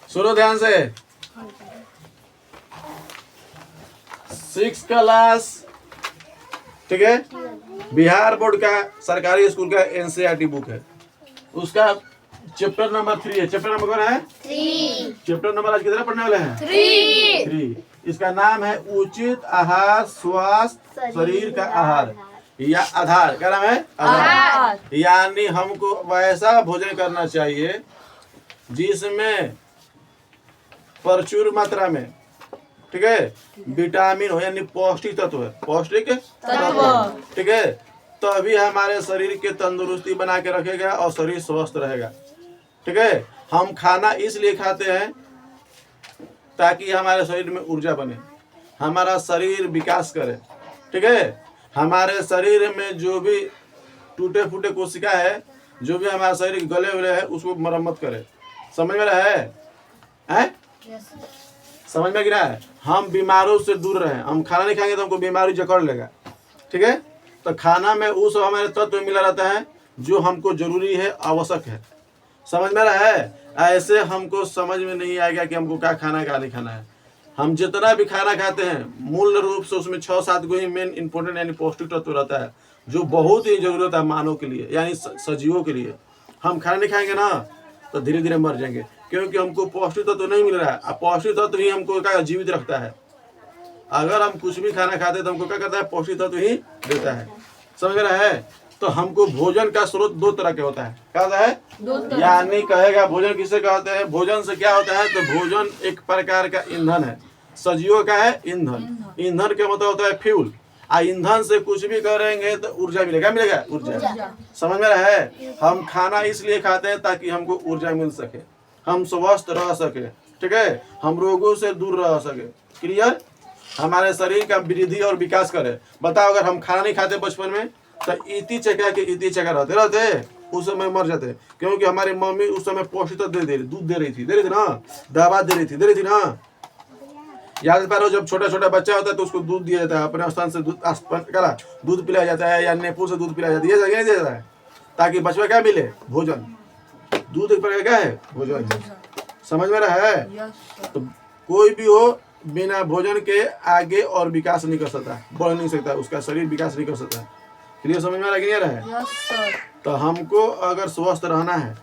सुनो ध्यान से। 6 क्लास, ठीक है, बिहार बोर्ड का सरकारी स्कूल का एनसीईआरटी बुक है, उसका चैप्टर नंबर 3 है। चैप्टर नंबर कौन है? 3। चैप्टर नंबर आज कितना पढ़ने वाले हैं? 3। इसका नाम है उचित आहार स्वास्थ्य शरीर का आहार या आधार। क्या नाम है? आधार। यानी हमको वैसा भोजन करना चाहिए जिसमें प्रचुर मात्रा में, ठीक है, विटामिन हो, यानी पौष्टिक तत्व है, पौष्टिक तत्व, ठीक है, तभी हमारे शरीर के तंदुरुस्ती बना के रखेगा और शरीर स्वस्थ रहेगा। ठीक है, हम खाना इसलिए खाते हैं ताकि हमारे शरीर में ऊर्जा बने, हमारा शरीर विकास करे। ठीक है, हमारे शरीर में जो भी टूटे फूटे कोशिका है, जो भी हमारा शरीर गले हुए है, उसको मरम्मत करे। समझ में रहा है? समझ में गिरा है? हम बीमारों से दूर रहें। हम खाना नहीं खाएंगे तो हमको बीमारी जकड़ लेगा। ठीक है, तो खाना में उस हमारे तत्व मिला रहता है जो हमको जरूरी है, आवश्यक है। समझ में रहा है? ऐसे हमको समझ में नहीं आएगा कि हमको क्या खाना क्या नहीं खाना है। हम जितना भी खाना खाते हैं मूल रूप से उसमें 6-7 गो ही मेन इंपॉर्टेंट यानी पौष्टिक तत्व रहता है, जो बहुत ही जरूरत है मानव के लिए, यानी सजीवों के लिए। हम खाना नहीं खाएंगे ना तो धीरे धीरे मर जाएंगे, क्योंकि हमको पौष्टिक तत्व नहीं मिल रहा है। अब पौष्टिक तत्व ही हमको क्या जीवित रखता है। अगर हम कुछ भी खाना खाते हैं तो हमको क्या करता है? पौष्टिक तत्व ही देता है। समझ रहा है? तो हमको भोजन का स्रोत 2 तरह के होता है। क्या होता है? यानी कहेगा भोजन किसे कहते हैं? भोजन से क्या होता है? तो भोजन एक प्रकार का ईंधन है, सजीवों का है ईंधन। ईंधन का मतलब होता है फ्यूल। ईंधन से कुछ भी करेंगे तो ऊर्जा मिलेगा, ऊर्जा। समझ में रहा है? हम खाना इसलिए खाते हैं ताकि हमको ऊर्जा मिल सके, हम स्वस्थ रह सके, ठीक है, हम रोगों से दूर रह सके। क्लियर? हमारे शरीर का वृद्धि और विकास करे। बताओ, अगर हम खाना नहीं खाते बचपन में तो इति चका रहते उस समय मर जाते, क्योंकि हमारी मम्मी उस समय पौष्टिक दूध दे रही थी ना, दवा दे रही थी ना। याद पारो, जब छोटा छोटा बच्चा होता है तो उसको दूध दिया जाता है, अपने स्थान से दूध पिलाया जाता है, या नेपू से दूध पिलाया जाता है, दिया जाता है ताकि बच्चा क्या मिले? भोजन। दूध एक प्रकार क्या है? भोजन। समझ में रहा है? तो कोई भी हो बिना भोजन के आगे और विकास नहीं कर सकता, बढ़ नहीं सकता, उसका शरीर विकास नहीं कर सकता। क्लियर? समझ में आ रहा है? तो हमको अगर स्वस्थ रहना है,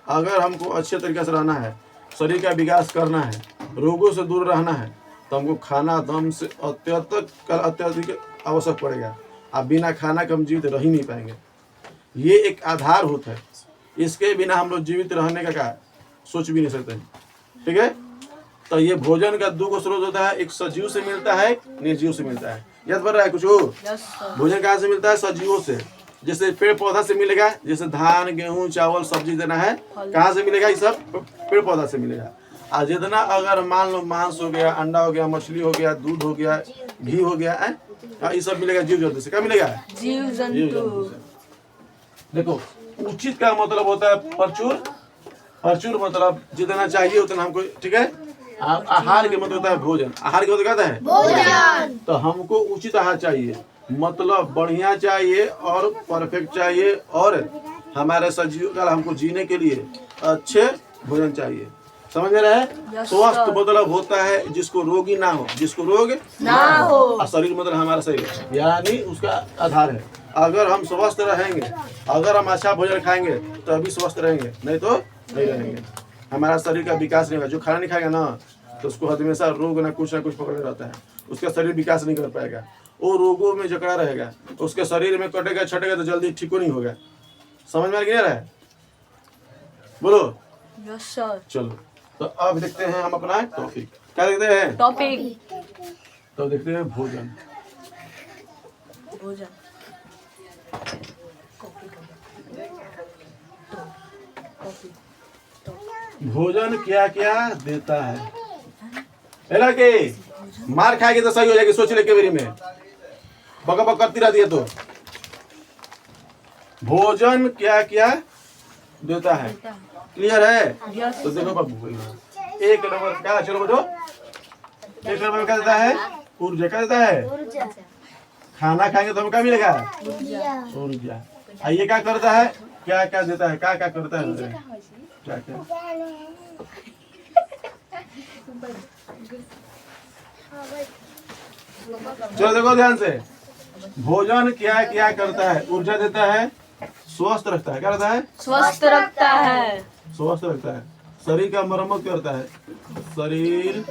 अगर हमको अच्छे तरीके से रहना है, शरीर का विकास करना है, रोगों से दूर रहना है, तो हमको खाना दम से अत्यधिक आवश्यक पड़ेगा। अब बिना खाना के हम जीवित रह ही नहीं पाएंगे। ये एक आधार होता है, इसके बिना हम लोग जीवित रहने का सोच भी नहीं सकते। ठीक है, तो ये भोजन का 2 स्रोत होता है, एक सजीव से मिलता है, निर्जीव से मिलता है। याद पड़ रहा है कुछ? भोजन कहाँ से मिलता है? सजीवों से। जैसे पेड़ पौधा से मिलेगा, जैसे धान गेहूं चावल सब्जी देना है, कहाँ से मिलेगा? ये सब पेड़ पौधा से मिलेगा। और जितना अगर मान लो मांस हो गया, अंडा हो गया, मछली हो गया, दूध हो गया, घी हो गया, ये सब मिलेगा जीव जंतु से। क्या मिलेगा? जीव जंतु से। देखो, उचित का मतलब होता है प्रचुर, प्रचुर मतलब जितना चाहिए उतना हमको। ठीक है, आहार के मतलब होता है भोजन। आहार के मतलब कहता है भोजन। तो हमको उचित आहार चाहिए, मतलब बढ़िया चाहिए और परफेक्ट चाहिए, और हमारे सजीव का हमको जीने के लिए अच्छे भोजन चाहिए। समझ में रहा है? स्वस्थ मतलब होता है जिसको रोगी ना हो, जिसको रोग ना हो, और शरीर मतलब हमारा शरीर, यानी उसका आधार है। अगर हम स्वस्थ रहेंगे, अगर हम अच्छा भोजन खाएंगे तो अभी स्वस्थ रहेंगे, नहीं तो नहीं रहेंगे। हमारा शरीर का विकास नहीं होगा। जो खाना नहीं खाएगा ना तो उसको हमेशा रोग ना कुछ पकड़े रहता है, उसका शरीर विकास नहीं कर पाएगा, वो रोगों में जकड़ा रहेगा, उसके शरीर में कटेगा छटेगा तो जल्दी ठीक नहीं होगा। समझ में आ रहा है? बोलो। Yes sir. चलो, तो अब देखते हैं हम अपना टॉपिक। क्या देखते हैं? टॉपिक। तो देखते हैं भोजन। भोजन क्या क्या देता है? के मार खाएगी तो सही हो जाएगी, सोच ले के मेरी में बक बक करती रहती है। तो भोजन क्या क्या देता है? क्लियर है? तो देखो बाबू, 1 नंबर क्या? चलो बचो, 1 नंबर क्या देता है? ऊर्जा। क्या देता है? खाना खाएंगे तो हमें क्या मिलेगा? ऊर्जा। ये क्या करता है? क्या क्या देता है, क्या क्या करता है, क्या क्या। चलो देखो ध्यान से, भोजन क्या क्या करता है, ऊर्जा देता है, स्वस्थ रखता है, क्या रहता है, स्वस्थ रखता है, स्वस्थ रखता है, शरीर का मरम्मत करता है, शरीर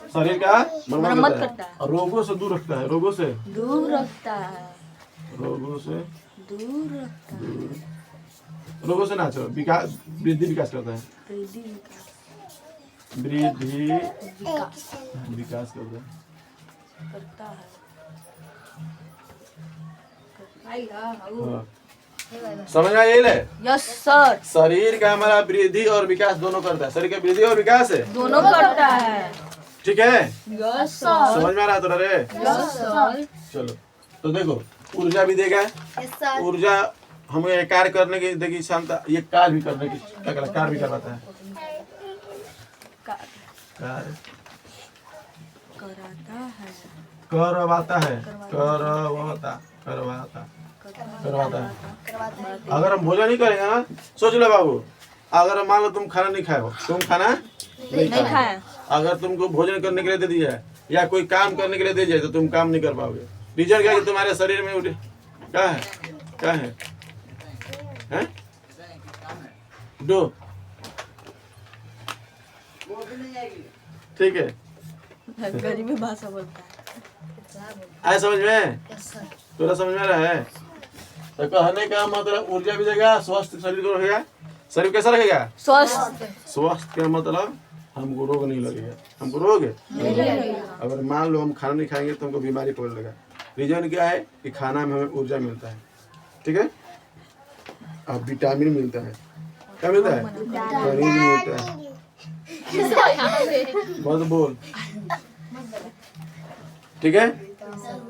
शरीर का मरम्मत करता है, रोगों से दूर रखता है, रोगों से दूर रखता है, रोगों से दूर रखता है, रोगों से ना चलो, विकास वृद्धि विकास करता है, वृद्धि विकास करता है। हाँ। समझ में यही ले। Yes sir. शरीर का हमारा वृद्धि और विकास दोनों करता है, शरीर का वृद्धि और विकास है दोनों करता है। ठीक है, यस सर। समझ में आ रहा तो रे। Yes sir. चलो तो देखो, ऊर्जा भी देगा, ऊर्जा हमें कार्य करने की देगी क्षमता, ये कार्य भी करने की कार्य भी करवाता है, कार्य करवाता है, करवाता है। अगर हम भोजन नहीं करेंगे ना, सोच लो बाबू, अगर मान लो तुम खाना नहीं खाए हो, तुम खाना नहीं खाए, अगर तुमको भोजन करने के लिए दे दिया है या कोई काम करने के लिए दे जाए तो तुम काम नहीं कर पाओगे। रीजन क्या है कि तुम्हारे शरीर में क्या है, क्या है, हैं? दो ठीक है, गरीबी भाषा बोलता है। आए समझ में, थोड़ा समझ में आ रहा है। तो कहने का मतलब ऊर्जा भी देगा, स्वस्थ शरीर को रखेगा, शरीर कैसा रहेगा, स्वस्थ। स्वस्थ का मतलब हमको रोग नहीं लगेगा, हमको रोग अगर मान लो हम खाना नहीं खाएंगे तो हमको बीमारी पकड़ लेगा। रीजन क्या है कि खाना में हमें ऊर्जा मिलता है, ठीक है, अब विटामिन मिलता है, क्या मिलता है, खनिज मिलता है, बस बोल, ठीक है,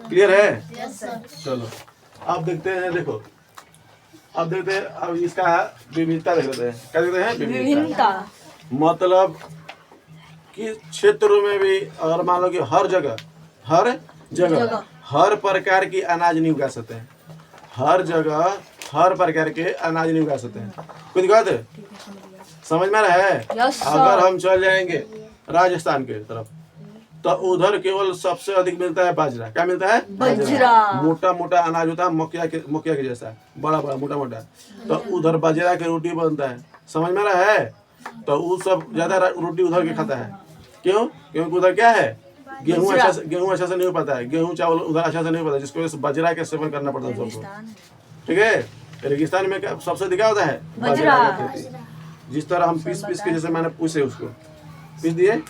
क्लियर है। चलो अब देखते हैं, देखो अब देखते हैं, अब इसका विविधता देख लेते हैं, क्या देखते हैं, विविधता। मतलब कि क्षेत्रों में भी अगर मान लो कि हर जगह हर प्रकार की अनाज नहीं उगा सकते हैं, हर जगह हर प्रकार के अनाज नहीं उगा सकते हैं, कोई दिक्कत है, समझ में आ रहा है। अगर हम चल जाएंगे राजस्थान के तरफ तो उधर केवल सबसे अधिक मिलता है बाजरा, क्या मिलता है, बाजरा, मोटा मोटा अनाज होता है, मक्या के जैसा बड़ा बड़ा मोटा मोटा, तो उधर बाजरा के रोटी बनता है, समझ में आ रहा है। तो वो सब ज्यादा रोटी उधर के खाता है, क्यों, क्योंकि उधर क्या है, गेहूं अच्छा से नहीं हो पाता है, गेहूं चावल उधर अच्छा से नहीं हो पाता, जिसकी वजह से बाजरा के सेवन करना पड़ता है सबको, ठीक है। रेगिस्तान में सबसे अधिक होता है बाजरा। जिस तरह हम पीस के, जैसे मैंने पूछे उसको पीस दिए,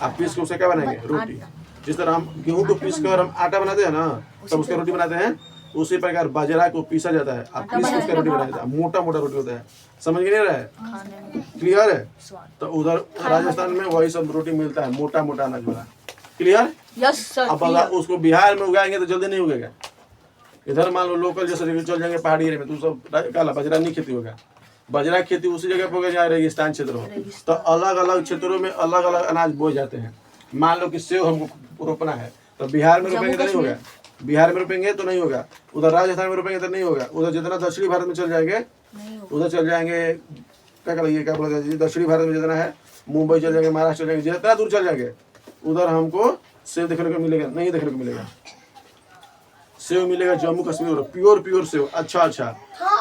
आप पीस के उससे क्या बनाएंगे, रोटी। जिस तरह हम गेहूं को पीस कर हम आटा बनाते हैं ना, तब उसका रोटी बनाते हैं, उसी प्रकार बाजरा को पीसा जाता है, आप पीस के उसका रोटी बनाया जाता है, मोटा मोटा रोटी होता है, समझ में नहीं रहा है, क्लियर है। तो उधर राजस्थान में वही सब रोटी मिलता है, मोटा मोटा अनाज वाला, क्लियर। Yes sir. अब अगर उसको बिहार में उगाएंगे तो जल्दी नहीं उगेगा, इधर मान लो लोकल जैसे चल जाएंगे पहाड़ी एरिया में, तो सब काला बाजरा नहीं खेती होगा, बाजरा खेती उसी जगह पर होगा जहाँ रेगिस्तान क्षेत्र हो। तो अलग अलग क्षेत्रों में अलग अलग अनाज बोए जाते हैं। मान लो कि सेव हमको रोपना है तो बिहार में रोपेंगे तो नहीं होगा, बिहार में रोपेंगे तो नहीं होगा, उधर राजस्थान में रोपेंगे तो नहीं होगा, उधर जितना दक्षिणी भारत में चल जाएंगे उधर चल जाएंगे, क्या बोलते हैं, दक्षिणी भारत में जितना है, मुंबई चल जाएंगे, महाराष्ट्र चल जाएंगे, जितना दूर चल जाएंगे उधर हमको सेव देखने को मिलेगा, नहीं देखने को मिलेगा। सेव मिलेगा जम्मू कश्मीर, प्योर सेव, अच्छा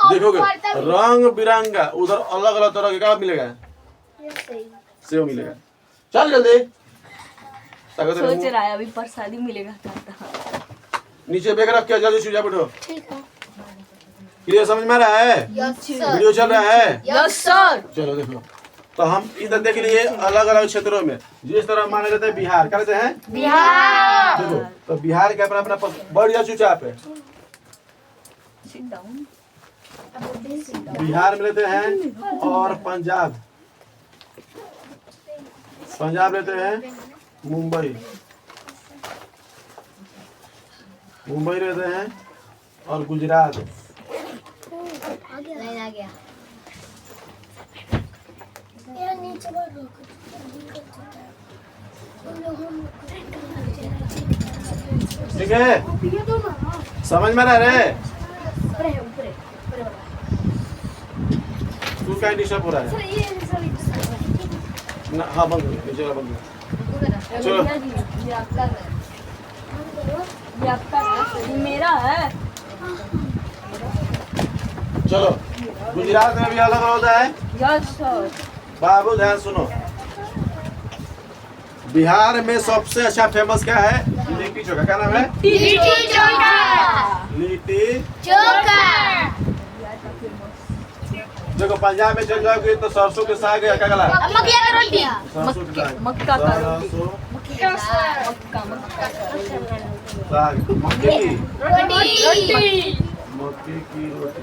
देखोगे रंग बिरंगा, उधर अलग अलग तरह के क्या मिलेगा, सेव मिलेगा। चल जल्दी, सोच रहा है अभी प्रसादी मिलेगा, नीचे बैग रख के जल्दी सूझा बैठो, क्लियर, समझ में आ रहा है, वीडियो चल रहा है, यस सर। चलो देखो, तो हम इधर देख लिए अलग अलग क्षेत्रों में, जिस तरह माने जाते हैं बिहार, क्या कहते हैं, बिहार। देखो तो बिहार के अपना अपना बढ़िया चुपचाप है, बिहार में लेते हैं, और पंजाब लेते हैं, मुंबई लेते हैं, और गुजरात, ठीक है, समझ में रह रहे? तू क्या डिस्टर्ब हो रहा है? ना, हाँ बंद करो, नीचे वाला बंद करो। चलो। ये आपका है, ये मेरा है। चलो, गुजरात में भी अलग होता है। Yes sir. बाबू ध्यान सुनो, बिहार में सबसे अच्छा फेमस क्या है? लिट्टी चोखा। क्या नाम है? लिट्टी चोखा। लिट्टी चोखा। देखो पंजाब में चल जाओगे तो सरसों के साग या क्या कहला? मक्का की रोटी। सरसों के साग। मक्का का रोटी। सरसों मक्का साग, मक्के की रोटी। मक्के की रोटी।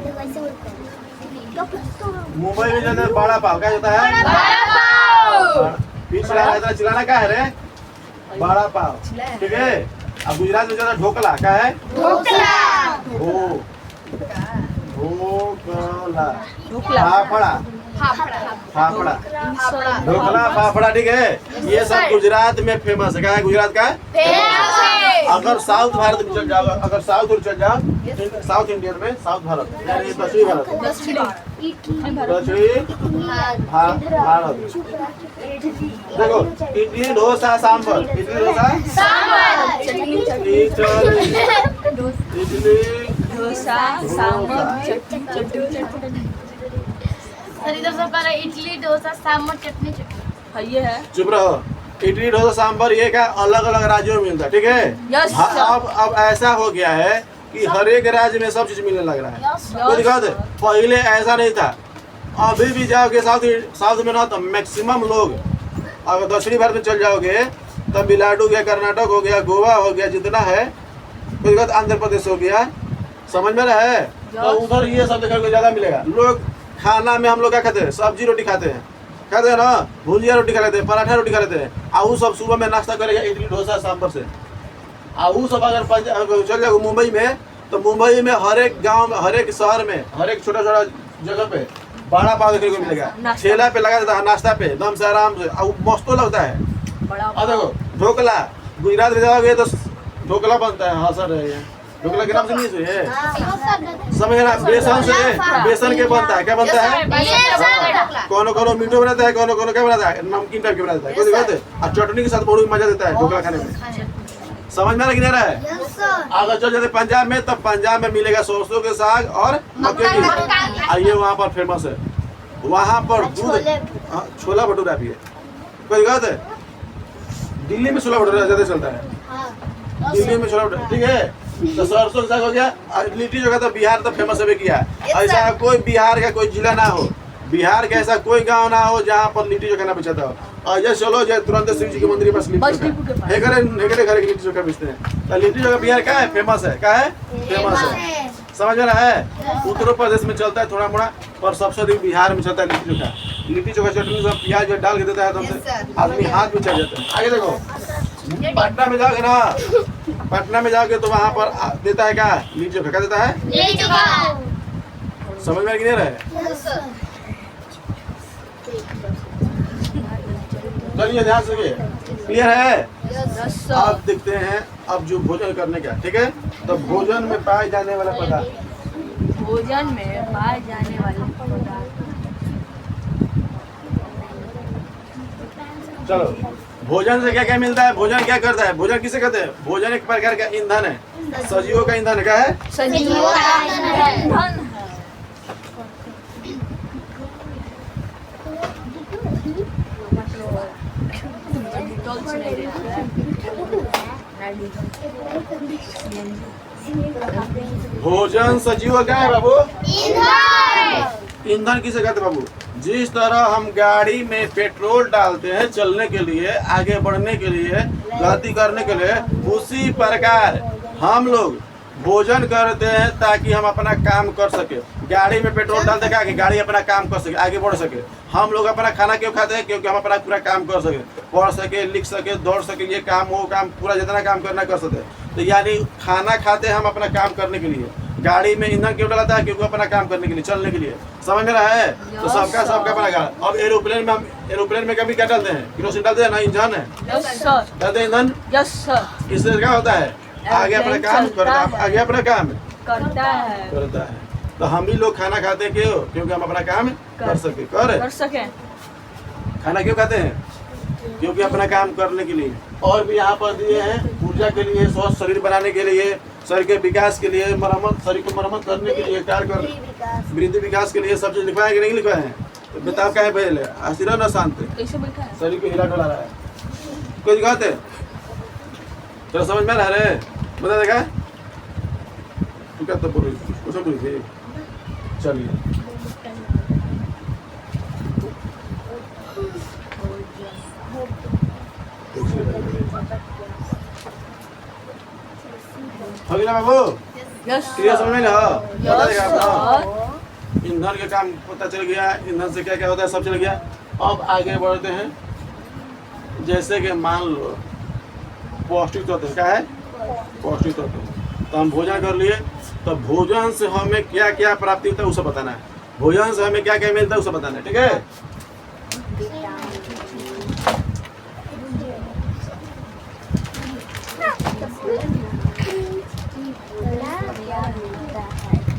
मुंबई में जाते हैं बड़ा पाव। क्या होता है? बड़ा पाव। पिछला रहता है, चिलाना क्या है रे? बड़ा पाव। ठीक है। अब गुजरात में जाता है ढोकला। क्या है? ढोकला। ढोकला, ढोकला। फाफड़ा, फाफड़ा, ढोकला, फाफड़ा। ठीक है, ये सब गुजरात में फेमस है। क्या है गुजरात का? फेमस है। अगर साउथ भारत में चल जाओ, अगर साउथ में चल जाओ, साउथ इंडियन में, साउथ भारत यानी दक्षिणी भारत, दक्षिणी भारत। देखो इडली डोसा सांभर, इडली डोसा सांभर। इडली डोसा सांभर चटनी। सर इधर सब कह रहे हैं इडली डोसा सांभर चटनी चटनी। हाँ ये है। चुप रहो। इडली डोसा सांभर ये क्या अलग अलग राज्यों में मिलता है। ठीक है। यस हाँ, सर। अब ऐसा हो गया है कि हर एक राज्य में सब चीज मिलने लग रहा है। कोई दिक्कत है? पहले ऐसा नहीं था। अभी भी जाओगे साउथ में ना तो मैक्सिमम लोग, अगर दक्षिणी भारत में चल जाओगे तमिलनाडु गया, कर्नाटक हो गया, गोवा हो गया, जितना है, कोई दिक्कत, आंध्र प्रदेश हो गया, समझ में रहा है? तो उधर ये सब देखने को ज्यादा मिलेगा। लोग खाना में हम लोग क्या खाते हैं? सब्जी रोटी खाते हैं ना, भुजिया रोटी खा लेते हैं, पराठा रोटी खा लेते हैं। और वो सब सुबह में नाश्ता करेगा इडली डोसा सांभर से। और वो सब अगर चल जाओगे मुंबई में, तो मुंबई में हर एक गांव में, हर एक शहर में, हर एक छोटा छोटा जगह पे बड़ा पाव देखने को मिलेगा। ठेला पे लगा देता है, नाश्ता पे एकदम से आराम से, और मस्तो लगता है। और देखो ढोकला, गुजरात में जाओगे तो ढोकला बनता है। हाँ सर, ढोकला के नाम से नहीं सुनिए, समझ रहा? बेसन के बनता है। क्या बनता है? कोनो मीठो बनाता है, कोनो क्या बनाता है, नमकीन टाइप के बनाता है। कोई दिक्कत है? और चटनी के साथ बहुत मजा देता है ढोकला खाने में। समझ में नहीं रहा है? अगर चल जाते पंजाब में, तब पंजाब में मिलेगा सरसों के साग और मक्के की रोटी। आइए वहाँ पर फेमस है, वहाँ पर दूध, छोला भटूरा भी है। कोई दिक्कत है? दिल्ली में छोला भटूरा ज्यादा चलता है। दिल्ली में छोला भटूरा, ठीक है। तो सरसों का साग हो गया। लिट्टी चोखा तो बिहार तो फेमस है किया। ऐसा कोई बिहार का कोई जिला ना हो, बिहार का ऐसा कोई गांव ना हो जहाँ पर लिट्टी चोखा ना बेचता हो। और ये चलो जो तुरंत शिव जी के मंदिर के पास लिट्टी चोखा घर लिट्टी चोखा बेचते हैं। तो लिट्टी चोखा बिहार का है? फेमस है। क्या है? फेमस है। समझ में रहा है? उत्तर प्रदेश में चलता है थोड़ा मोड़ा, पर सबसे अधिक बिहार में चलता है लिट्टी चोखा। लिट्टी चोखा चटनी सब प्याज डाल के देता है, एकदम से आदमी हाथ में चल जाता है। आगे देखो, पटना में जाओगे ना, पटना में जाओगे तो वहाँ पर देता है क्या? लिट्टी चोखा। क्या देता है? लिट्टी चोखा। समझ में नहीं रहा है? चलिए ध्यान से, क्लियर है? अब देखते हैं अब जो भोजन करने का। ठीक है, तो भोजन में पाए जाने वाला पदार्थ, भोजन में पाए जाने वाले पदार्थ। चलो, भोजन से क्या क्या मिलता है? भोजन क्या करता है? भोजन किसे कहते हैं? भोजन एक प्रकार का ईंधन है, सजीवों का ईंधन। क्या है? सजीवों का ईंधन। भोजन सजीव क्या है बाबू? ईंधन। ईंधन किसे कहते हैं बाबू? जिस तरह हम गाड़ी में पेट्रोल डालते हैं चलने के लिए, आगे बढ़ने के लिए, गति करने के लिए, उसी प्रकार हम लोग भोजन करते हैं ताकि हम अपना काम कर सके। गाड़ी में पेट्रोल डालते क्या कि गाड़ी अपना काम कर सके, आगे बढ़ सके। हम लोग अपना खाना क्यों खाते हैं? क्योंकि हम अपना पूरा काम कर सके, पढ़ सके, लिख सके, दौड़ सके, ये काम वो काम, पूरा जितना काम करना कर सके। तो यानी खाना खाते हैं हम अपना काम करने के लिए। गाड़ी में ईंधन क्यों डलाता है? क्योंकि अपना काम करने के लिए, चलने के लिए। समझ में रहा है? तो सबका अपना गाड़ी। अब एरोप्लेन में कभी क्या डालते हैं? केरोसिन डालते हैं ना, ईंधन है डालते हैं ईंधन। इससे क्या होता है? आगे अपना काम करता है। तो हम भी लोग खाना खाते हैं क्यों? क्योंकि हम अपना काम कर सके। खाना क्यों खाते हैं? क्योंकि अपना काम करने के लिए। और भी यहाँ पर दिए हैं ऊर्जा के लिए, स्वस्थ शरीर बनाने के लिए, शरीर के विकास के लिए, शरीर को मरम्मत करने के लिए, कार्य कर वृद्धि विकास के लिए सब चीज लिखवाए कि नहीं लिखवाए हैं? तो बताओ क्या है पहले आशीर्वाद ना शांत शरीर को हिला डोला रहा है। कोई दिखाते तेरा समझ में आ रहा है? बता देगा तू क्या तो बोल रही थी? चलिए हो गया बाबू? क्लियर समझ में ना? बता देगा आपको ईंधन के काम पता चल गया, ईंधन से क्या क्या होता है सब चल गया। अब आगे बढ़ते हैं। जैसे कि मान लो पौष्टिक तत्व क्या है? पौष्टिक तत्व। तो हम भोजन कर लिए, तो भोजन से हमें क्या क्या प्राप्ति होता है उसे बताना है। भोजन से हमें क्या क्या मिलता है उसे बताना है, ठीक है?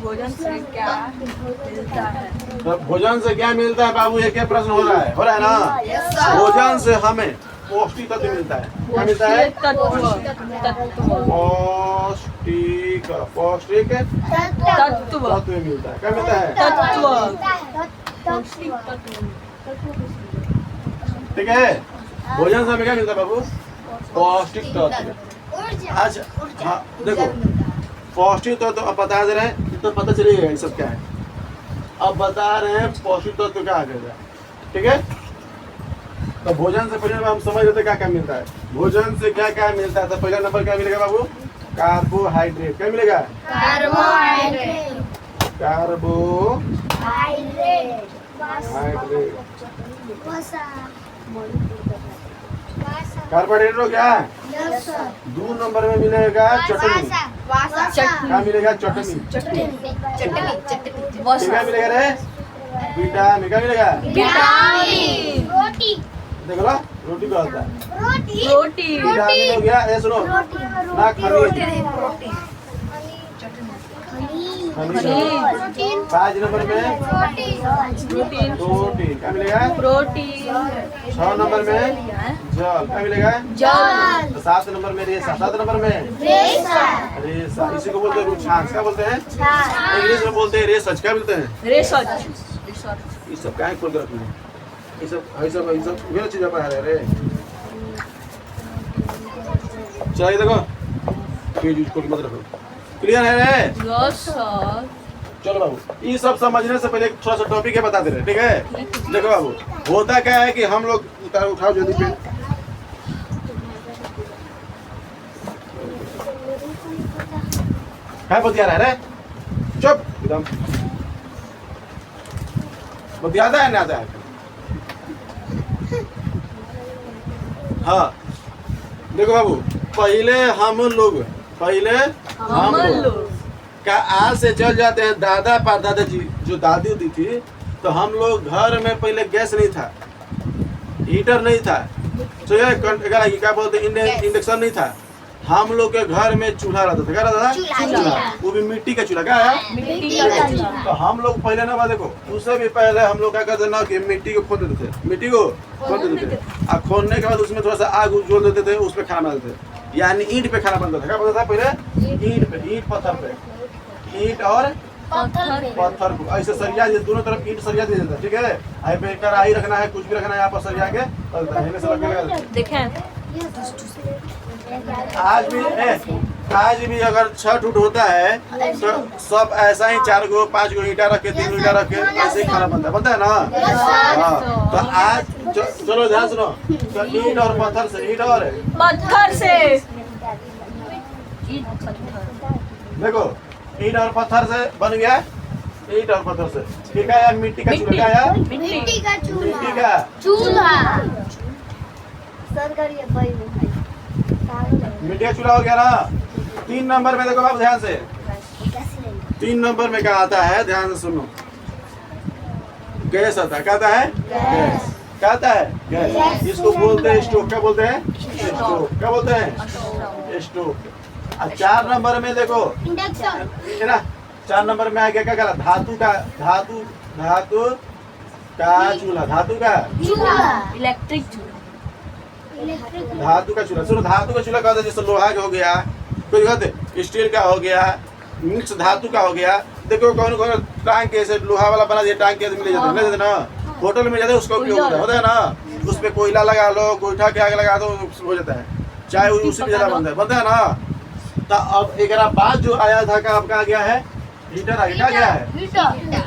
भोजन से क्या मिलता है? तो भोजन से क्या मिलता है बाबू? ये क्या प्रश्न हो रहा है ना? भोजन से हमें पौष्टिक तत्व मिलता है। क्या मिलता है? पौष्टिक तत्व मिलता है। क्या मिलता है? ठीक है। भोजन से हमें क्या मिलता है बाबू? पौष्टिक तत्व। अच्छा हाँ देखो पौष्टिक तत्व अब बता दे रहे हैं तो पता चलेगा ये सब क्या है। अब बता रहे हैं पौष्टिक तत्व क्या आगे जाए, ठीक है? तो भोजन से पहले हम समझ लेते क्या क्या मिलता है। भोजन से क्या क्या मिलता है? तो पहला नंबर क्या मिलेगा बाबू? कार्बोहाइड्रेट। क्या मिलेगा? कार्बोहाइड्रेट हो गया। 2 नंबर में मिलेगा चटनी। क्या मिलेगा? चटनी। क्या मिलेगा रे? विटामिन। क्या मिलेगा? देखो ना रोटी का होता है विटामिन हो गया। ये सुनो ना खनिज। 5 नंबर में प्रोटीन। क्या मिलेगा? 6 नंबर में जल। क्या मिलेगा? 7 नंबर में रेशा। 7 नंबर में रेशा। इसी को बोलते हैं रुक्षांश। क्या बोलते हैं? इंग्लिश में बोलते हैं रेसर्च। क्या बोलते हैं? ये सब क्या खोल कर रखना है? ये सब ये चीज पर है रे। चाहिए देखो पेज यूज खोल मत रखो। क्लियर है रे? चलो बाबू ये सब समझने से पहले थोड़ा सा टॉपिक है बता दे रहे, ठीक है? देखो बाबू होता क्या है कि हम लोग उठाओ जल्दी पे। है बतिया रहा है रे? चुप एकदम। बतियाता है ना आता है? हाँ देखो बाबू पहले हम लोग का आज से चल जाते हैं दादा परदादा जी जो दादी होती थी। तो हम लोग घर में पहले गैस नहीं था, हीटर नहीं था, तो ये क्या बोलते इंडक्शन नहीं था। हम लोग के घर में चूल्हा रहता था। क्या रहता था? चूल्हा। वो भी मिट्टी का चूल्हा। क्या है? तो हम लोग पहले ना देखो उससे भी पहले हम लोग क्या करते ना कि मिट्टी को खोद देते थे। मिट्टी को खोद देते थे और खोदने के बाद उसमें थोड़ा सा आग जोड़ देते थे, उस पर खाना बनाते थे। यानी ईंट पे खाना बनता था। क्या बनता था पहले? ईंट पे, ईंट पत्थर पे, ईंट और पत्थर को ऐसे सरिया दोनों तरफ ईंट सरिया दे देता, ठीक है? आई पे कढ़ाई रखना है, कुछ भी रखना है यहाँ पर सरिया के देखें। आज भी अगर छठ उठ होता है तो सब ऐसा ही 4 गो 5 गो ईंटा रख के 3 ईंटा रख के ऐसे ही खाना बनता है ना? हाँ तो आज चलो ध्यान सुनो। तो ईंट और पत्थर से, ईंट और पत्थर से देखो ईंट और पत्थर से बन गया। ईंट और पत्थर से ठीक है यार। मिट्टी का चूल्हा यार, मिट्टी का चूल्हा मिट्टी का चूल्हा हो गया ना। 3 नंबर में देखो बाबू ध्यान से 3 नंबर में क्या आता है, ध्यान से सुनो, गैस आता है। क्या आता है? गैस। क्या आता है? गैस। इसको बोलते हैं स्टोव। क्या बोलते हैं? स्टोव। क्या बोलते हैं? स्टोव। 4 नंबर में देखो, इंडक्शन। है ना, 4 नंबर में आ गया क्या कहा, धातु का, धातु का चूल्हा। धातु का चूल्हा। इलेक्ट्रिक चूल्हा। धातु का चूल्हा। सुनो, धातु का चूल्हा कहते हैं जैसे लोहा का हो गया, कोई कहते स्टील का हो गया, मिक्स धातु का हो गया। देखो कौन कौन टांग के ऐसे लोहा वाला बना दिया, टांग के मिल जाते हैं ना, होटल में जाते हैं, उसका उपयोग होता है ना, उस पे कोयला लगा लो, गोईठा के आग लगा दो, हो जाता है, चाहे उसी में ज्यादा बनता है ना। तो अब एक बाद जो आया था का आपका आ गया है हीटर। आ गया, क्या गया है?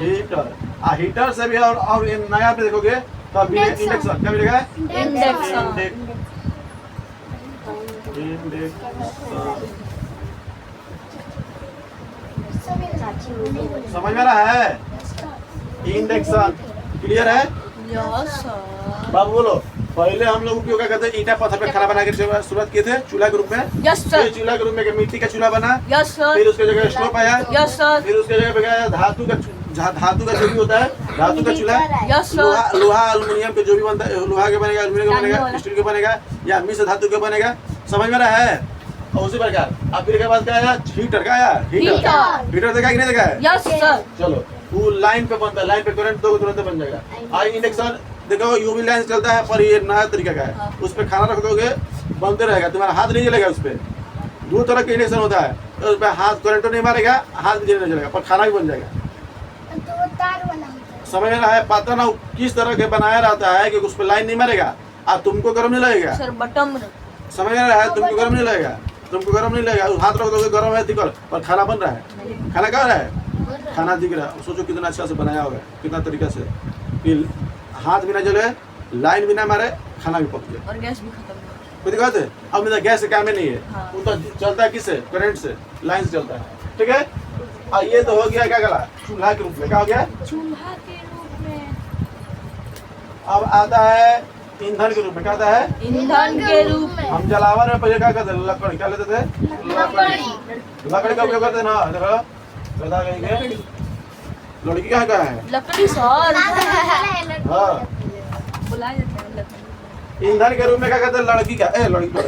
हीटर। हीटर से भी और नया पे देखोगे तो अभी इंडक्शन। क्या मिलेगा? समझ में रहा है? इंडक्शन क्लियर है? Yes sir. बाबू बोलो, पहले हम लोग उपयोग क्या करते, ईटा पत्थर पे खाना बना के शुरुआत किए थे चूल्हा के रूप में। Yes sir. चूल्हा के रूप में मिट्टी का चूल्हा बना, यस सर। फिर उसके जगह स्टोव आया, यस सर। फिर उसके जगह पे गया धातु का जो भी होता है, धातु का चूल्हा। Yes sir. लोहा एल्युमिनियम के जो भी बनता है, लोहा के बनेगा, एल्युमिनियम का बनेगा, स्टील के बनेगा, या मिश्र धातु के बनेगा। समझ में रहा है? और उसी प्रकार अब फिर के बाद क्या आया? हीटर। का आया? हीटर देखा कि नहीं देखा है? Yes sir. चलो, वो लाइन पे बनता है, लाइन पे करंट दो तुरंत बन जाएगा। आई इंडक्शन देखो, यूवी लाइन से चलता है, पर ये नया तरीका का है। उस पे खाना रख दोगे, बनते रहेगा, तुम्हारा हाथ नहीं जलेगा। उस पे 2 तरह के इंडक्शन होता है, तो उस पे हाथ करंट नहीं मारेगा, हाथ भी नहीं जलेगा, पर खाना भी बन जाएगा। समझ में रहा है? पता ना किस तरह के बनाया रहता है कि उस पे लाइन नहीं मारेगा, अब तुमको गर्म नहीं लगेगा। Sir button. समझ में रहा है? तुमको गर्म नहीं लगेगा, तुमको गर्म नहीं लगेगा, हाथ रख दोगे गर्म है दिक्कत, पर खाना बन रहा है। खाना क्या रहा है? खाना दिख रहा है। सोचो कितना अच्छा से बनाया होगा, कितना तरीका से कि हाथ भी ना जले, लाइन भी ना मारे, खाना भी पक जाए, और गैस भी खत्म हो। कोई दिक्कत है? अब मेरा गैस से काम ही नहीं है। हाँ। वो तो चलता है किससे? करंट से, लाइन से चलता है। ठीक है, और ये तो हो गया क्या गला, चूल्हा के रूप में। क्या हो गया? चूल्हा के रूप में। अब आता है ईंधन के रूप में। क्या आता है? ईंधन के रूप में। हम जलावन में पहले क्या करते थे? लकड़ी। क्या लेते थे? लकड़ी का उपयोग करते ना। देखो बता गई लड़की क्या है? लकड़ी सर। हाँ, बुलाया जाता है लकड़ी। ईंधन के रूप में क्या कहते हैं? लड़की का लड़की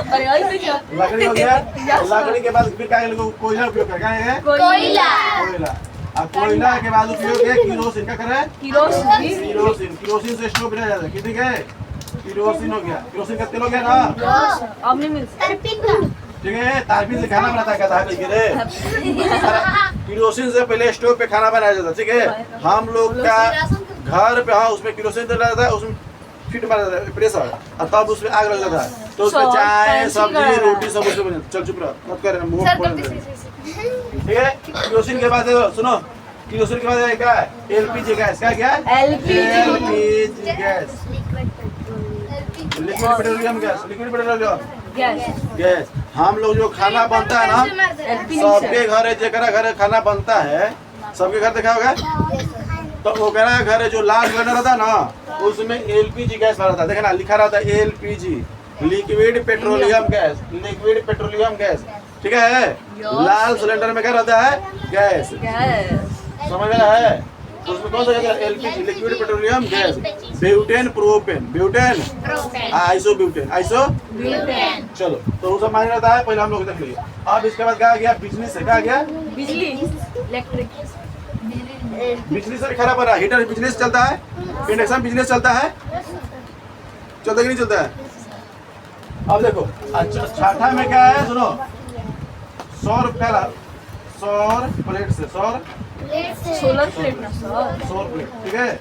अरे ऐसे क्या? लकड़ी हो गया। लकड़ी के बाद फिर क्या कोयला उपयोग कर? क्या है? कोयला। कोयला। अब कोयला के बाद उपयोग है किरोसिन। क्या करे? किरोसिन। किरोसिन से स्टोव बनाया जाता है। कितने के? किरोसिन हो गया। किरोसिन का तेल हो गया ना। अब नहीं मिलता। ठीक है, तारपीन से खाना बनाता है। क्या था? किरोसिन से पहले स्टोव पे खाना बनाया जाता है। ठीक है, हम लोग का घर पे, हाँ, उसमें किरोसिन तेल रहता है, उसमें फिट मारा जाता है प्रेशर, और तब उसमें आग लग जाता है, तो उसमें चाय, सब्जी, रोटी सब उसमें बन। चल चुप रहो, मत कर, मुंह खोल दे। ठीक है, किरोसिन के बाद सुनो, किरोसिन के बाद क्या है? LPG gas. क्या क्या? LPG gas, liquid petroleum gas. Liquid petroleum gas. हम लोग जो खाना बनता है ना, सबके घर, जरा घर खाना बनता है, सबके घर देखा होगा, तो वो घर जो लाल बना रहता है ना, उसमें एलपीजी गैस रहता है। देखना लिखा रहता है LPG, liquid petroleum gas. Liquid petroleum gas. ठीक है, लाल सिलेंडर में क्या रहता है? गैस। समझ में है? उसमें कौन सा gas? LPG, liquid petroleum gas. Butane, propane, butane, iso butane, iso butane. चलो, तो वो सब मायने रहता है, पहले हम लोग देख लिए। अब इसके बाद क्या गया? बिजली से। क्या गया? बिजली, इलेक्ट्रिक। बिजली से खराब हो रहा है। हीटर बिजली से चलता है, इंडक्शन बिजली से चलता है, चलता कि नहीं चलता है? अब देखो, अच्छा, छठा में क्या है? सुनो, सौर प्लेट से, सोलर प्लेट ना सर। सौर प्लेट। ठीक है,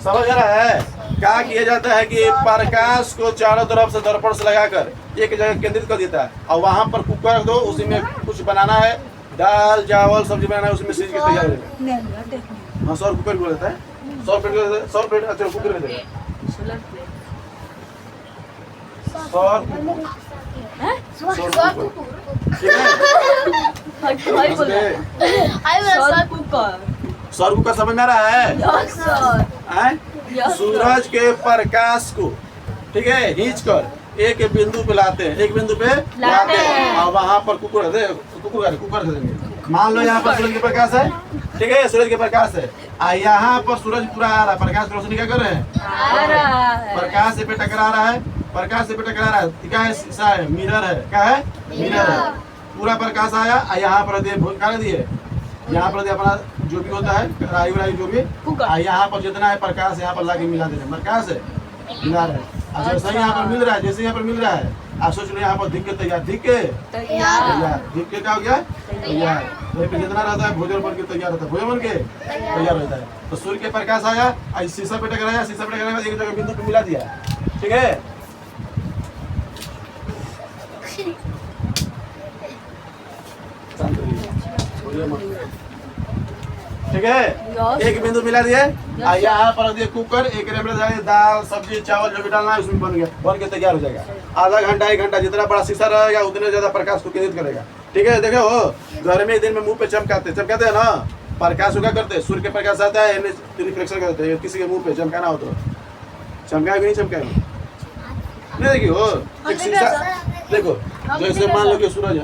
समझ रहा है? क्या किया जाता है कि प्रकाश को चारों तरफ से दर्पण से लगाकर एक जगह केंद्रित कर देता है, और वहां पर कुकर रख दो, उसी में कुछ बनाना है, दाल चावल सब्जी बनाना है, उसमें सीज के तैयार हो जाएगा। हाँ, सौर कुकर भी बोल देता है। सौर प्लेट अच्छा कुकर में देगा। Solar plate. सौर कुकर। ठीक है, सर कुकर। सौर कुकर समझ में आ रहा है? Yes sir. हैं? सूरज के प्रकाश को, ठीक है, खींच कर एक बिंदु पे लाते हैं, एक बिंदु पे लाते हैं और वहाँ पर कुकर दे देंगे। मान लो यहाँ पर सूरज के प्रकाश है, ठीक है, सूरज के प्रकाश है, यहाँ पर सूरज पूरा आ रहा है, प्रकाश की रोशनी क्या कर रहे हैं, आ रहा है, प्रकाश से पे टकरा रहा है, प्रकाश से पे टकरा रहा है, क्या है, शीशा है, मिरर है, क्या है, मिरर है, पूरा प्रकाश आया, यहाँ पर दिए, यहाँ पर अपना जो भी होता है कढ़ाई वढ़ाई जो भी, यहाँ पर जितना है प्रकाश यहाँ पर लाके मिला दे रहे हैं, प्रकाश है, मिला रहे हैं। जैसे यहाँ पर मिल रहा है, जैसे यहाँ पर मिल रहा है, आप सोच लो यहाँ पर धिक के तैयार, धिक के क्या हो गया, तैयार। जितना रहता है भोजन बन के तैयार रहता है, भोजन बन के तैयार रहता है। तो सूर्य के प्रकाश आया, शीशा पे टकराया, शीशा पे टकराया, एक जगह बिंदु पे मिला दिया, ठीक है। ठीक है, एक बिंदु मिला दिए, यहाँ पर दिए कुकर, एक दाल सब्जी चावल जो भी डालना है उसमें बन के तैयार हो जाएगा। आधा घंटा 1 घंटा जितना बड़ा शीशा रहेगा उतने ज्यादा प्रकाश को केंद्रित करेगा, ठीक है। देखो हो गर्मी के दिन में मुंह पे चमकाते हैं ना, प्रकाश क्या करते हैं, सूर्य के प्रकाश आता है, रिफ्लेक्शन करते हैं, किसी के मुंह पे चमकाना हो तो चमकाएगा नहीं, चमकाएगा नहीं। देखिए हो एक शीशा, देखो जैसे मान लो कि सूरज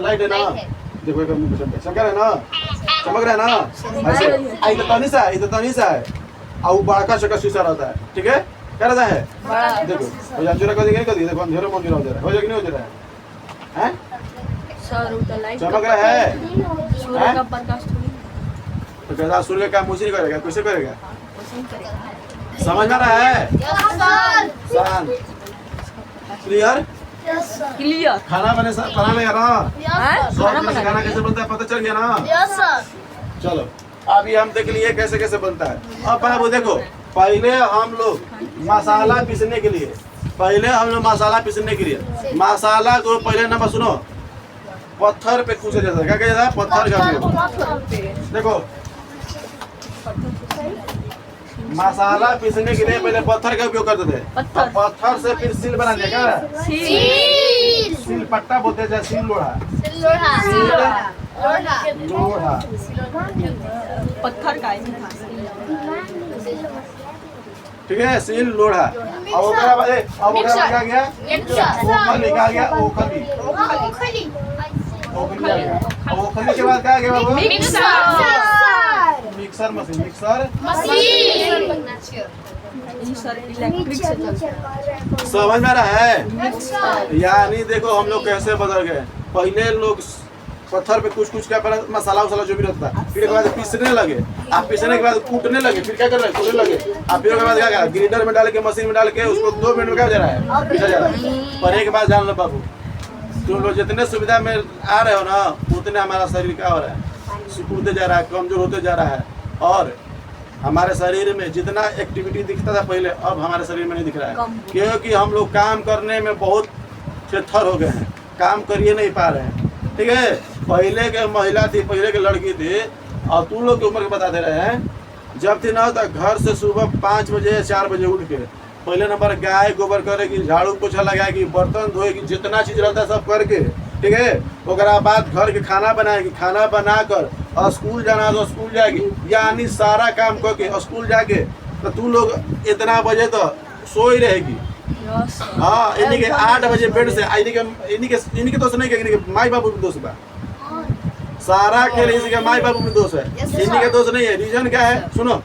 लाइट है ना, देखो एक मुंह पे चमक रहा है ना, चमक रहा है ना, ऐसे आई तो तनी सा है और बड़का चक्का शीशा रहता है, ठीक है, क्या रहता है, देखो अंधेरा कर देंगे, देखो अंधेरा में अंधेरा हो जा रहा है, हो जाएगा नहीं हो जा रहा है, चमक रहा है, सूर्य का प्रकाश तो कहता सूर्य का मुझे नहीं करेगा, कैसे करेगा, समझ में रहा है, शांत क्लियर क्लियर। खाना बना लेगा ना, खाना कैसे बनता है पता चल गया ना। चलो अभी हम देख लिए कैसे कैसे बनता है। अब बाबू देखो, पहले हम लोग मसाला पीसने के लिए, मसाला को पहले नंबर सुनो, पत्थर पे कूचा जाता है, क्या कहता है, पत्थर का उपयोग। देखो मसाला पीसने के लिए पहले पत्थर का उपयोग करते थे, पत्थर से फिर सील बना दिया, क्या सील पट्टा बोलते हैं, सील लोढ़ा, पत्थर का, ठीक है, सील लोढ़ा। अब ओकरा बाद क्या गया, ओखली का गया, ओखली के बाद क्या गया बाबू, मिक्सर मशीन, समझ में रहा है। यानी देखो हम लोग कैसे बदल गए, पहले लोग पत्थर पे कुछ क्या मसाला वसाला जो भी रहता है, फिर के बाद पीसने लगे, आप पीसने के बाद कूटने लगे, फिर क्या कर रहे हैं, कूटने लगे, आप फिर के बाद क्या ग्राइंडर में डाल के मशीन में डाल के उसको 2 मिनट में क्या हो जा रहा है, पीसा जा रहा है। पर एक बात जान लो बाबू, तुम लोग जितने सुविधा में आ रहे हो ना, उतने हमारा शरीर क्या हो रहा है, सिकुड़ते जा रहा है, कमजोर होते जा रहा है। और हमारे शरीर में जितना एक्टिविटी दिखता था पहले, अब हमारे शरीर में नहीं दिख रहा है, क्योंकि हम लोग काम करने में बहुत थर हो गए हैं, काम करिए नहीं पा रहे हैं, ठीक है। पहले के महिला थी, पहले के लड़की थी, और तुम लोग की उम्र के बता दे रहे हैं, जब थी ना होता घर से सुबह 5 बजे 4 बजे उठ के पहले नंबर गाय गोबर करेगी, झाड़ू पोछा लगाएगी, बर्तन धोएगी, जितना चीज रहता है सब करके, ठीक है। ओकरा बाद घर के खाना बनाएगी, खाना बनाकर और स्कूल जाना तो स्कूल जाएगी, यानी सारा काम करके स्कूल जाके तो तू लोग इतना बजे तो सो ही रहेगी। हाँ, इन्हीं के 8 बजे बेड से इन्हीं के दोस्त नहीं के माई बाबू के दोस्त बा, सारा खेल इसी के माई बाबू में दोस्त है, इन्हीं के दोस्त नहीं है। रीजन क्या है सुनो,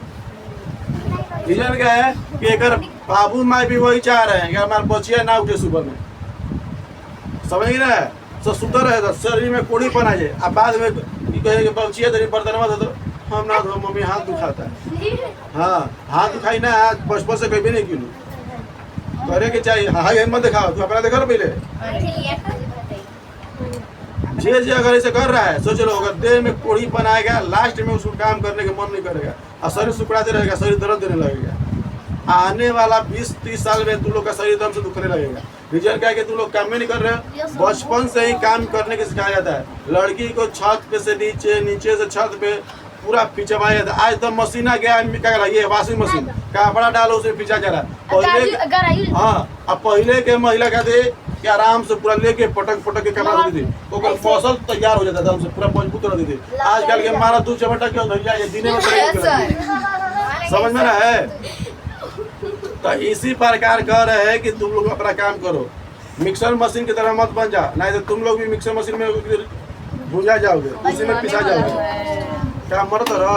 रीजन क्या है कि अगर बाबू माई भी वही चाह रहे हैं कि हमारे बचिया ना उठे सुबह में, समझ ना, सब सुतर रहे तो शरीर में कोड़ीपन आ जाए, अब बाद में कहे कि बचिया तेरी बर्तनवा तो हम ना धो, मम्मी हाथ दुखाता है, हाँ हाथ दुखाई ना, आज बचपन से कभी नहीं किलू करे के चाहिए, हाँ हिम्मत दिखाओ, तू अपना देखो ना पहले, जी अगर ऐसे कर रहा है सोच लो, अगर देह में कोड़ीपन आएगा, लास्ट में उसको काम करने का मन नहीं करेगा और शरीर सुकड़ाते रहेगा, शरीर दर्द देने लगेगा। आने वाला 20-30 साल में तुम लोग का शरीर दम से दुखने लगेगा। रीजन क्या है कि तुम लोग काम में नहीं कर रहे हो, बचपन से ही काम करने के सिखाया जाता है। लड़की को छत पे से नीचे, नीचे से छत पे पूरा पिचवाया जाता है। आज तो मशीन आ गया, क्या करा ये वाशिंग मशीन, कपड़ा डालो उसमें पिचा जा रहा है। पहले हाँ, अब पहले के महिला कहते कि आराम से पूरा लेके पटक के कपड़ा धोती थी, तो फसल तैयार हो जाता था, हमसे पूरा मजबूत रहती थी। आजकल के हमारा 2 चमटा क्यों धो जाए, दिने में समझ में रहा है? तो इसी प्रकार कह रहे हैं कि तुम लोग अपना काम करो, मिक्सर मशीन की तरह मत बन जा, नहीं तो तुम लोग भी मिक्सर मशीन में भूंजा जाओगे, उसी में पिसा जाओगे। क्या मरत रह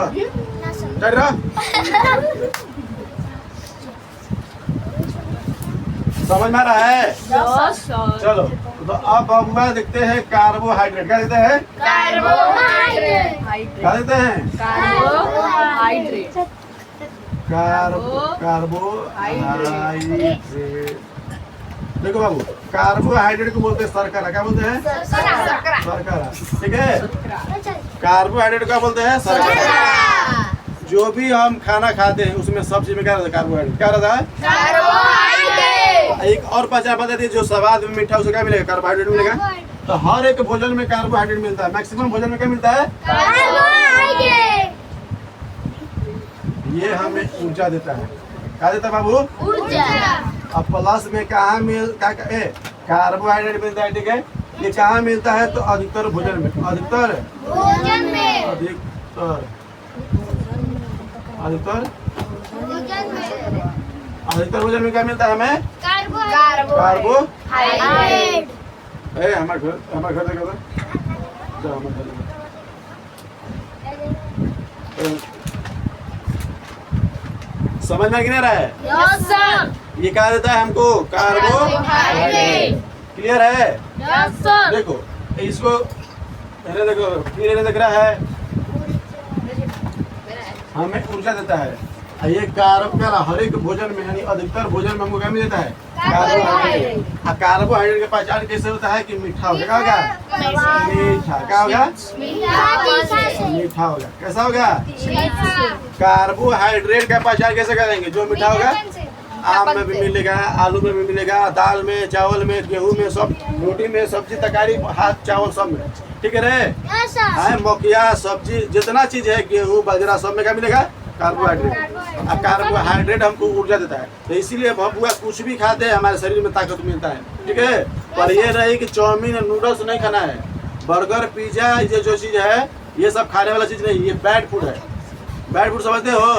समझ में रहा है? चलो तो अब हम देखते हैं कार्बोहाइड्रेट। क्या देते हैं? क्या देते हैं? कार्बोहाइड्रेट। देखो बाबू, कार्बोहाइड्रेट को बोलते हैं शर्करा। क्या बोलते हैं? शर्करा। ठीक है, कार्बोहाइड्रेट क्या बोलते हैं? शर्करा। जो भी हम खाना खाते हैं उसमें सब चीज में क्या रहता है? कार्बोहाइड्रेट। क्या रहता है? कार्बोहाइड्रेट। एक और पहचान बता दी, जो स्वाद में मीठा उसको क्या मिलेगा? कार्बोहाइड्रेट मिलेगा। तो हर एक भोजन में कार्बोहाइड्रेट मिलता है। मैक्सिमम भोजन में क्या मिलता है? कार्बोहाइड्रेट। ये हमें ऊर्जा देता है। क्या देता है बाबू? ऊर्जा। अब प्लस में कहाँ कार्बोहाइड्रेट मिलता है? ठीक है, ये कहाँ मिलता है? तो अधिकतर भोजन में। अधिकतर भोजन में। अधिकतर भोजन में क्या मिलता है हमें? कार्बोहाइड्रेट। हमारे घर देखो समझ में नहीं रहा है? Yes sir. ये क्या देता है हमको? कार्बोहाइड्रेट। क्लियर है? Yes sir. देखो इसको देखो, क्लियर दिख रहा है? हमें ऊर्जा देता है। ये हर एक भोजन में यानी अधिकतर भोजन में हमको क्या मिलता है? कार्बोहाइड्रेट। कार्बोहाइड्रेट की पहचान कैसे होता है? कि मीठा होगा। क्या होगा? मीठा। क्या होगा? मीठा होगा। कैसा होगा? कार्बोहाइड्रेट का पहचान कैसे करेंगे? जो मीठा होगा, आम में भी मिलेगा, आलू में भी मिलेगा, दाल में, चावल में, गेहूं में, सब रोटी में, सब्जी तरकारी, हाथ चावल सब में। ठीक है रे? मौकिया सब्जी जितना चीज है, गेहूं बाजरा सब में क्या मिलेगा? कार्बोहाइड्रेट। अब कार्बोहाइड्रेट हमको ऊर्जा देता है, तो इसीलिए भगुआ कुछ भी खाते हैं हमारे शरीर में ताकत मिलता है। ठीक है, पर ये रही कि चाउमीन नूडल्स नहीं खाना है, बर्गर पिज्जा ये जो चीज है ये सब खाने वाला चीज नहीं, ये बैड फूड है। बैड फूड समझते हो?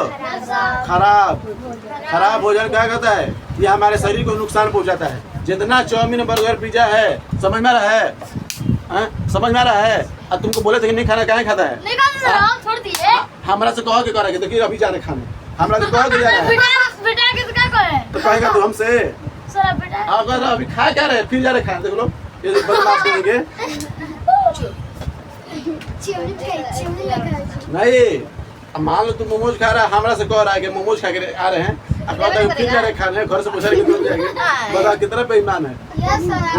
खराब भोजन क्या करता है? ये हमारे शरीर को नुकसान पहुंचाता है। जितना चाउमीन बर्गर पिज्जा है, समझ में आ रहा है? समझ में आ रहा है? अब तुमको बोले थे कि नहीं खाना, क्या खाता है? नहीं खाता सर, हम छोड़ दिए। हमरा से कहो कि करेंगे, देखिए अभी जा रहे खाने, हमरा से कहो कि जा रहे बेटा के क्या करे? तो कहेगा तू हमसे? सर बेटा अगर अभी खा क्या रहे, फिर जा रहे खाने। देख लो ये बदमाश करेंगे नहीं। अब मान लो तुम मोमोज खा रहा है, हमरा से कह रहा है कि मोमोज खा के आ रहे हैं, अब कहता है फिर जा रहे खाने, घर से पूछा कि जाएंगे। बता कितना बेईमान है।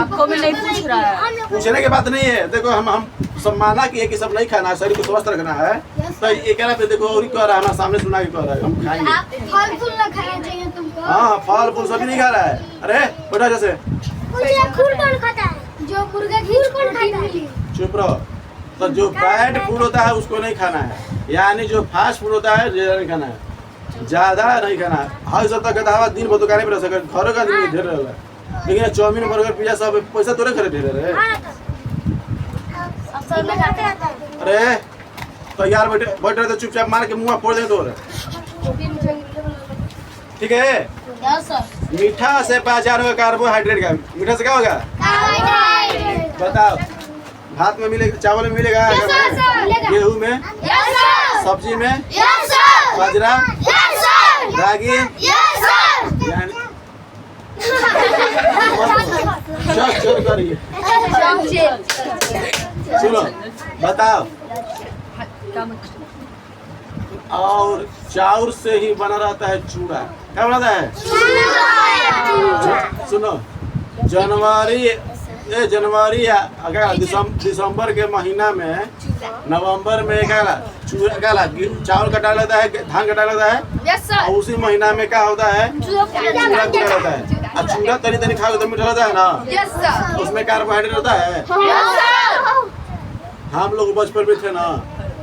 आपको भी नहीं पूछ रहा है। पूछने की बात नहीं है। देखो हम सब माना कि ये सब नहीं खाना है, शरीर को स्वस्थ रखना है, तो ये कह रहा है। देखो और कह रहा है, हमारे सामने सुना के कह रहा है हम खाएंगे। फल फूल ना खाना चाहिए तुमको। हाँ, फल फूल सभी नहीं खा रहा है। अरे बेटा जैसे फूल कौन खाता है? जो मुर्गा घी कौन खाता है? चुप रहो। तो जो बैड फूड होता है उसको नहीं खाना है, यानी जो फास्ट फूड होता है ज्यादा नहीं खाना है, ज्यादा नहीं खाना है। हर सब तक दावा दिन भर दुकाने पर रह सके, घरों का आदमी ढेर रहा है, लेकिन चाउमीन बर्गर पिज्जा सब पैसा तोड़े खरीदे रहे। अरे तो यार बैठ रहे तो चुपचाप मार के मुँह फोड़ दे तो। ठीक है, मीठा से पहचान होगा कार्बोहाइड्रेट का। मीठा से क्या होगा? बताओ। भात में मिलेगा, चावल में मिलेगा, गेहूं में, सब्जी में, बाजरा, रागी, चल करिए। सुनो बताओ। और चाउर से ही बना रहता है चूड़ा। क्या बनाता है? सुनो, जनवरी अगर दिसंबर के महीना में, नवंबर में क्या चावल कटा लेता है, धान कटा लेता है, और उसी महीना में क्या होता है? चूड़ा कुटा रहता है। और चूड़ा तनी तनी खाओगे तो मीठा रहता है ना, उसमें कार्बोहाइड्रेट रहता है। हम लोग बचपन में थे ना,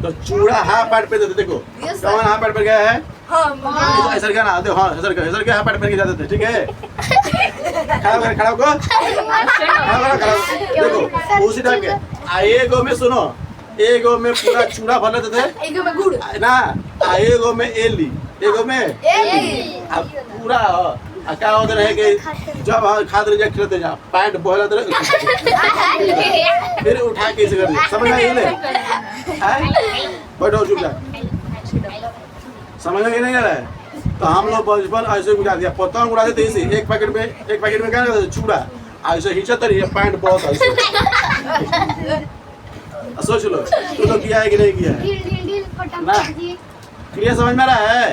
तो चूड़ा हाफ पैट पे देते। देखो कौन हाफ पैट पे गया है? ऐसा क्या ना, देखो हाँ ऐसा क्या हाफ पैट पे जाते थे। ठीक है, खड़ा को देखो उसी टाइप के। एगो में सुनो, एगो में पूरा चूड़ा भर लेते थे ना, आ एगो में एली, एगो में अब पूरा आ का होते रहे कि जब हम खाद रिजेक्ट करते जा पैंट बोला तो फिर उठा के इसे कर दे, समझ में नहीं ले बैठो चुप जा, समझ में नहीं आ रहा है। तो हम लोग बचपन ऐसे उड़ा दिया, पतंग उड़ा देते इसे एक पैकेट में क्या करते चूड़ा ऐसे हिचत रही है पैंट बहुत ऐसे सोच लो तू तो किया है कि नहीं किया है ना, क्लियर समझ में आ रहा है।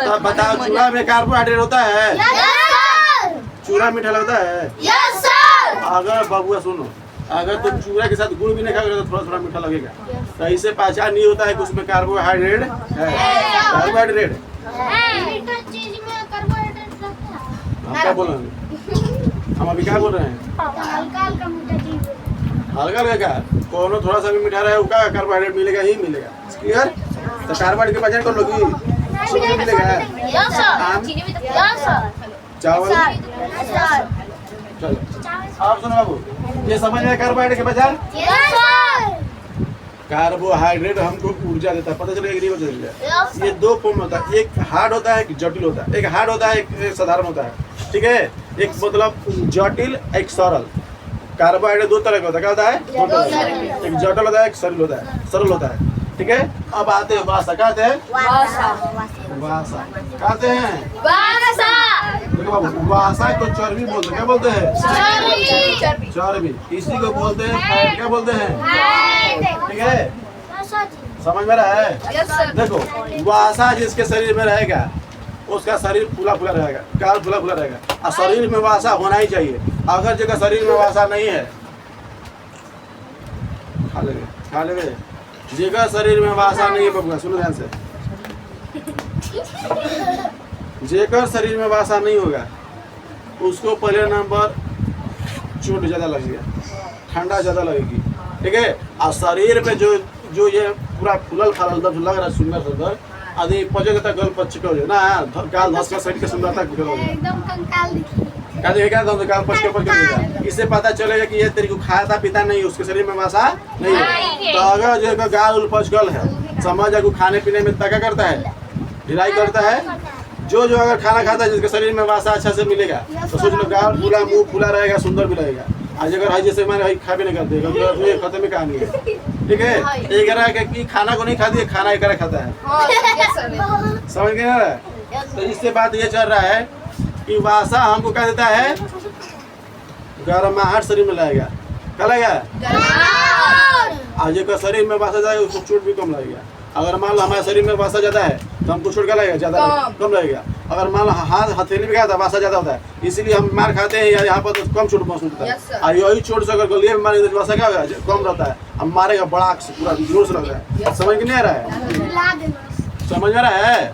तो बताओ चूड़ा में कार्बोहाइड्रेट होता है, चूड़ा मीठा लगता है। अगर बबुआ सुनो, अगर तुम चूड़ा के साथ गुड़ भी नहीं खाओगे तो थोड़ा थोड़ा मीठा लगेगा, तो इससे पहचान नहीं होता है कि उसमें कार्बोहाइड्रेट है। कार्बोहाइड्रेट हम क्या बोल रहे हैं, हम अभी क्या बोल रहे हैं, हल्का हल्का क्या कोनो थोड़ा सा भी मीठा रहे उसका कार्बोहाइड्रेट मिलेगा ही मिलेगा, क्लियर। तो कार्बोहाइड्रेट की पहचान कर लो कि चीनी मिलेगा, चावल। चलो आप सुनो बाबू, ये समझ में कार्बोहाइड्रेट की पहचान। कार्बोहाइड्रेट हमको ऊर्जा देता है, पता चलेगा कि नहीं पता चलेगा। ये दो फॉर्म होता है, एक हार्ड होता है एक जटिल होता है, एक हार्ड होता है एक साधारण होता है, ठीक है। एक मतलब जटिल एक सरल, कार्बोहाइड्रेट दो तरह का होता है, क्या होता है दो तरह का, एक जटिल होता है एक सरल होता है, ठीक है। अब आते हैं वासा, कहते हैं वासा, कहते हैं देखो बाबू, वासा को चर्बी बोलते हैं, क्या बोलते हैं चर्बी, इसी को बोलते हैं फैट, क्या बोलते हैं, ठीक है। समझ में रहा है। देखो वासा जिसके शरीर में रहेगा उसका शरीर फूला फूला रहेगा, काल फूला फूला रहेगा, और शरीर में वासा होना ही चाहिए। अगर जगह शरीर में वासा नहीं है, खा लेंगे जगह शरीर में वासा नहीं है बबुआ, सुनो ध्यान से, जेकर शरीर में वासा नहीं होगा उसको पहले नंबर चोट ज़्यादा लगेगा, ठंडा ज़्यादा लगेगी, ठीक है। और शरीर में जो ये पूरा फूलल फालल लग रहा है सुंदर सुंदर, आदि पजेगा तक गल पच हो ना, गाल धस का शरीर की सुंदरता एकदम कंकाल दिखेगा, गाल पच के इससे पता चलेगा कि ये तेरे को खाता पीता नहीं, उसके शरीर में वासा नहीं है। तो अगर जो गाल उलपच गल है, समझ जाए खाने पीने में तका करता है, ढिलाई करता है, जो अगर खाना खाता है जिसके शरीर में वासा अच्छा से मिलेगा तो सोच लो गाल फूला, मुंह फूला रहेगा, सुंदर भी रहेगा। आज अगर जैसे मैंने खा भी नहीं करते खत्म में कहानी है, ठीक है। एक कि खाना को नहीं खाती है, खाना एक खाता है, समझ गए ना। तो इससे बात ये चल रहा है कि वासा हमको क्या देता है, गर्माहट शरीर में लगेगा, क्या लगेगा, आज का शरीर में वासा जाएगा उसको चोट भी कम लगेगा। अगर मान लो हमारे शरीर में वासा ज्यादा है तो हमको चोट क्या लगेगा, ज्यादा कम लगेगा। अगर मान लो हाथ हथेली में क्या होता है, वासा ज्यादा होता है, इसीलिए हम मार खाते हैं या यहाँ पर तो कम चोट महसूस होता है। और यही चोट से अगर गलिए में मारे तो वासा क्या होगा, कम रहता है, हम मारेगा बड़ा पूरा जोर से लगता है। समझ में नहीं आ रहा है, समझ में आ रहा है।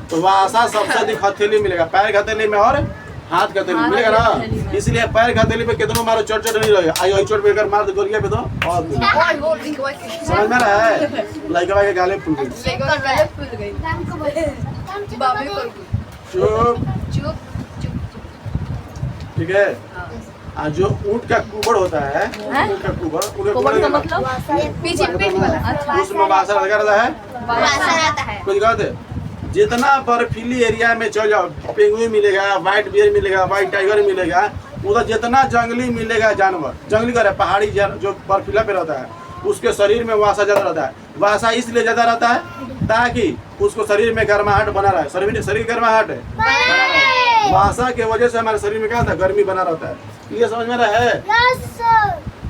तो वासा सबसे अधिक हथेली मिलेगा, पैर की हथेली में और हाथ का हथेली मिलेगा ना, इसलिए पैर की हथेली पे कितना मारो चोट नहीं लगेगा। आई चोट पे अगर मार दो गलिया पे तो और समझ में रहा है। लड़का के गाले फूल गई, चुप, ठीक है। और जो ऊँट का कुबड़ होता है, ऊँट का कुबड़ का मतलब पीछे पीठ वाला, उसमें वासा लगा रहता है। कुछ कहते जितना बर्फीली एरिया में चल जाओ, पेंगुइन मिलेगा, व्हाइट बियर मिलेगा, व्हाइट टाइगर मिलेगा, उधर जितना जंगली मिलेगा जानवर, जंगली का पहाड़ी जो बर्फीला पे रहता है उसके शरीर में वासा ज्यादा रहता है। वासा इसलिए ज्यादा रहता है ताकि उसको शरीर में गर्माहट बना रहा है, शरीर गर्माहट है, वासा के वजह से हमारे शरीर में क्या होता है, गर्मी बना रहता है। ये समझ में रहा है।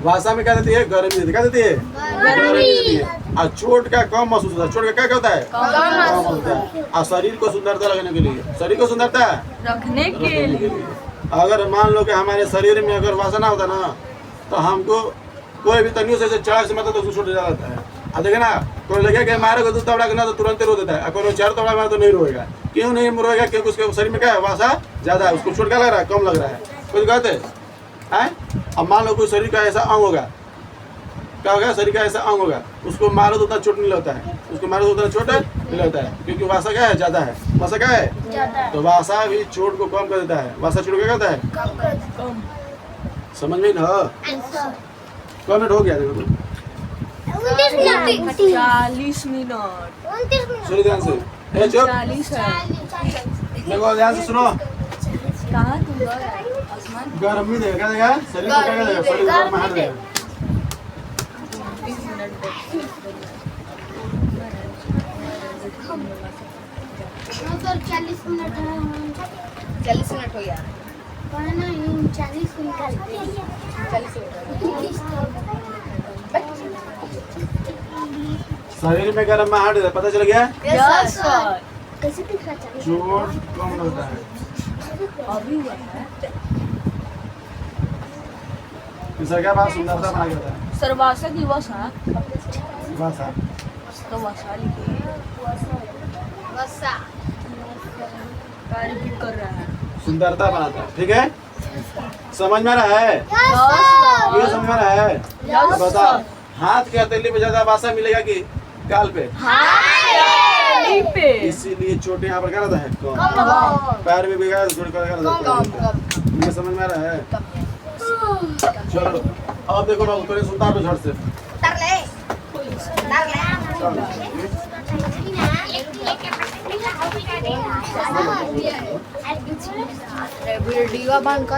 वासा में क्या देती है, गर्मी देती है, क्या देती है, गर्मी देती है। और चोट का कम महसूस होता है, चोट का क्या होता है, कम होता है। और शरीर को सुंदरता लगने के लिए, शरीर को सुंदरता रखने के लिए। अगर मान लो कि हमारे शरीर में अगर वासा ना होता ना तो हमको कोई भी तनियों से चढ़ से मतलब तो छूट जाता है। अब देखे ना, कोई लगे कि मारे को 2 तबड़ा ना तो तुरंत रो देता है, कोई 4 तबड़ा मारे तो नहीं रोएगा। क्यों नहीं रोएगा, क्योंकि उसके शरीर में क्या है, वासा ज्यादा है, उसको चोट क्या लग रहा है, कम लग रहा है। कुछ कहते हैं। अब मान लो कोई शरीर का ऐसा अंग होगा, क्या होगा, शरीर का ऐसा अंग होगा, उसको मारो तो उतना चोट नहीं लगता है, उसको मारो तो उतना चोट नहीं लगता है, क्योंकि वासा क्या है, ज्यादा है। वासा क्या है, तो वासा भी चोट को कम कर देता है। वासा चोट क्या करता है, समझ में ना, कमेंट हो गया देखो। 40 मिनट। सुनो ध्यान से। ए चुप। 40 है। देखो ध्यान से सुनो। कहाँ तुम गए? आसमान गर्मी देगा क्या देगा? शरीर को क्या देगा? शरीर को गर्माहट देगा। 20 मिनट सर 40 मिनट है 40 मिनट हो गया। ना 40 निकाल 40 मिनट शरीर में गर्माहट है, पता चल गया? Yes sir. कैसे दिख रहा है चोट कम लगता है। अभी हुआ है सर क्या बात सुंदरता बना के बताया? सर वासा दिवस है बस हाँ। तो वासा लिखिए। वसा कार्य भी कर रहा है। सुंदरता बनाता है, ठीक है? समझ में आ रहा है? यस ये समझ में आ रहा है? यस अब बताओ, हाथ के हथेली पे ज्यादा वासा मिलेगा कि गाल पे? पे इसीलिए चोटें यहाँ पर क्या रहता है? कम। कम। पैर में भी क्या रहता है? क्या रहता है? ये समझ में आ रहा है? चलो अब देखो बाबू, थोड़े सुनता तो झट से। वीडियो बंद कर